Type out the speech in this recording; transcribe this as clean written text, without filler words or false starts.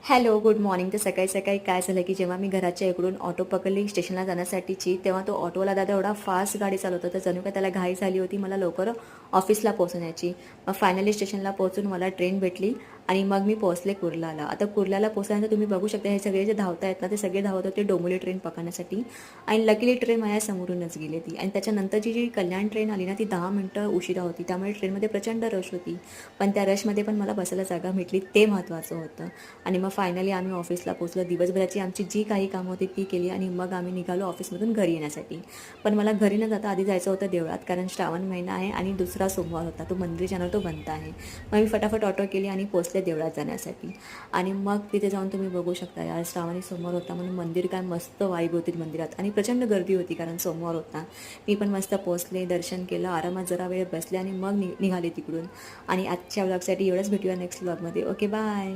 Hello, good morning. तर सकाळी सकाळी काय झालं की जेव्हा मी घराच्या इकडून ऑटो पकडली स्टेशनला जाण्यासाठीची, तेव्हा तो ऑटोवाला दादा एवढा फास्ट गाडी चालवतो, तर जणू काय त्याला घाई झाली होती मला लवकर ऑफिसला पोहोचण्याची. मग फायनली स्टेशनला पोहोचून मला ट्रेन भेटली आणि मग मी पोहोचले कुर्ल्याला. आता कुर्ल्याला पोहोचल्यानंतर तुम्ही बघू शकता हे सगळे जे धावत आहेत ना, ते सगळे धावत होते डोंबिवली ट्रेन पकडण्यासाठी. आणि लकीली ट्रेन माझ्या समोरूनच गेली ती. आणि त्याच्यानंतरची जी कल्याण ट्रेन आली ना, ती 10 मिनटं उशिरा होती. त्यामुळे ट्रेनमध्ये प्रचंड रश होती. पण त्या रशमध्ये पण मला बसायला जागा भेटली, ते महत्त्वाचं होतं. आणि मग फायनली आम्ही ऑफिसला पोहोचलो. दिवसभराची आमची जी काही कामं होती ती केली आणि मग आम्ही निघालो ऑफिसमधून घरी येण्यासाठी. पण मला घरी न जाता आधी जायचं होतं देवळात, कारण श्रावण महिना आहे आणि दुसरा सोमवार होता. तो मंदिर ज्यानं तो बंद आहे. मग मी फटाफट ऑटो केली आणि पोहोचले देवळात जाण्यासाठी. आणि मग तिथे जाऊन तुम्ही बघू शकता यार, श्रावणी सोमवार होता म्हणून मंदिर काय मस्त वाईब होती मंदिरात आणि प्रचंड गर्दी होती कारण सोमवार होता. मी पण मस्त पोहोचले, दर्शन केलं, आरामात जरा वेळ बसले आणि मग निघाले तिकडून. आणि आजच्या व्लॉगसाठी एवढंच. भेटूया नेक्स्ट व्लॉगमध्ये. Okay, bye.